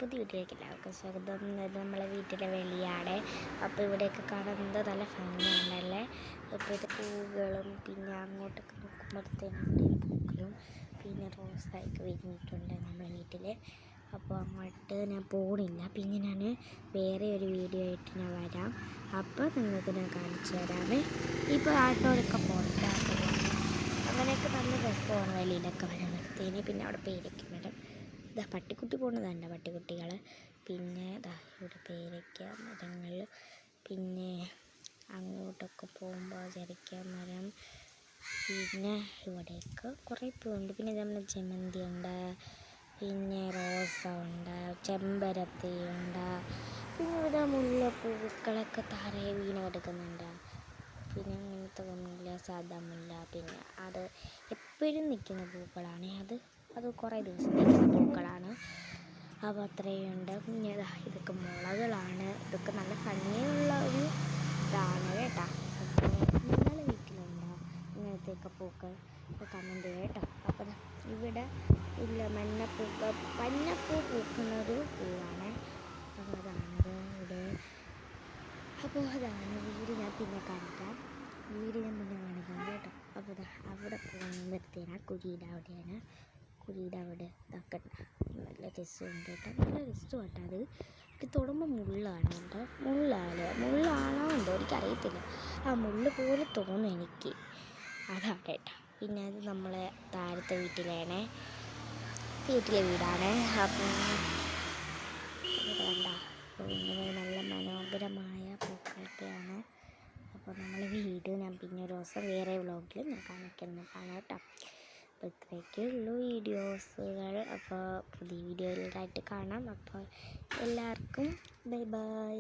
പുതിയ വീട്ടിലേക്ക് എല്ലാവർക്കും സ്വാഗതം. ഇത് നമ്മളെ വീട്ടിലെ വെളിയാണ്. അപ്പോൾ ഇവിടെയൊക്കെ കാണാൻ എന്ത് നല്ല ഭംഗിയുണ്ടല്ലേ. അപ്പോൾ ഇത് പൂവുകളും പിന്നെ അങ്ങോട്ടൊക്കെ നോക്കുമ്പോഴത്തേനും അവിടെ പൂക്കളും പിന്നെ റോസായിട്ട് വിരിഞ്ഞിട്ടുണ്ട് നമ്മളെ വീട്ടിൽ. അപ്പോൾ അങ്ങോട്ട് ഞാൻ പോണില്ല, പിന്നെ ഞാൻ വേറെ ഒരു വീഡിയോ ആയിട്ട് ഞാൻ വരാം. അപ്പോൾ നിങ്ങൾക്ക് ഞാൻ കാണിച്ചു തരാം. ഇപ്പോൾ ആട്ടോടൊക്കെ പുറത്താക്കുക അങ്ങനെയൊക്കെ നല്ല രസമാണ് വെളിയിലൊക്കെ വരുമ്പോഴത്തേന്. പിന്നെ അവിടെ പേരയ്ക്ക മരം, ഇതാ പട്ടിക്കുട്ടി പോകുന്നതല്ല പട്ടിക്കുട്ടികൾ. പിന്നെ ഇതാ ഇവിടെ പേരയ്ക്ക മരങ്ങൾ, പിന്നെ അങ്ങോട്ടൊക്കെ പോകുമ്പോൾ ചരിക്ക മരം, പിന്നെ ഇവിടെയൊക്കെ കുറേ പൂവുണ്ട്. പിന്നെ നമ്മൾ ജമന്തി ഉണ്ട്, പിന്നെ റോസ ഉണ്ട്, ചെമ്പരത്തി ഉണ്ട്, പിന്നെ ഇവിടെ മുല്ലപ്പൂക്കളൊക്കെ താഴെ വീണ് കിടക്കുന്നുണ്ട്. പിന്നെ അങ്ങനത്തെ ഒന്നുമില്ല, സാധാ മുല്ല. പിന്നെ അത് എപ്പോഴും നിൽക്കുന്ന പൂക്കളാണ്, അത് കുറേ ദിവസം നിൽക്കുന്ന പൂക്കളാണ്. അപ്പോൾ അത്രയുണ്ട്. പിന്നെ ഇതൊക്കെ മുളകളാണ്. ഇതൊക്കെ നല്ല ഭംഗിയുള്ള ഒരു ഇതാണ് കേട്ടോ. അപ്പോൾ നിങ്ങളുടെ വീട്ടിലുണ്ടോ ഇങ്ങനത്തെയൊക്കെ പൂക്കൾ കമൻറ്റ് കേട്ടോ. അപ്പോൾ ഇവിടെ ഇല്ല പന്നപ്പൂ പൂക്കുന്നൊരു പൂവാണ്. അപ്പോൾ അതാണത് ഇവിടെ. അപ്പോൾ അതാണ് വീട്. ഞാൻ പിന്നെ കാണിക്കാം കേട്ടോ. അപ്പോൾ അവിടെ പോകുമ്പോഴത്തേനാണ് കുഴിയുടെ അവിടെ ഇതൊക്കെ നല്ല രസമുണ്ട് കേട്ടോ. നല്ല രസമുണ്ട്. അത് തൊടുമ്പോൾ മുള്ളാണ് കേട്ടോ. മുള്ളാണോ എന്തോ എനിക്കറിയത്തില്ല. മുള്ള് പോലെ തോന്നും എനിക്ക്. അതാണ് കേട്ടോ. പിന്നെ അത് നമ്മളെ താഴത്തെ വീട്ടിലെ വീടാണ്. അപ്പം വേണ്ട, ഇങ്ങനെ നല്ല മനോഹരമായ പൂക്കളൊക്കെയാണ്. അപ്പോൾ നമ്മളെ വീട് ഞാൻ പിന്നെ ഒരു ദിവസം വേറെ വ്ളോഗിൽ ഞാൻ കാണിക്കുന്നതാണ് കേട്ടോ. അപ്പോൾ ഇത്രയൊക്കെ ഉള്ളൂ വീഡിയോസുകൾ. അപ്പോൾ പുതിയ വീഡിയോയിലായിട്ട് കാണാം. അപ്പോൾ എല്ലാവർക്കും ബൈ ബൈ.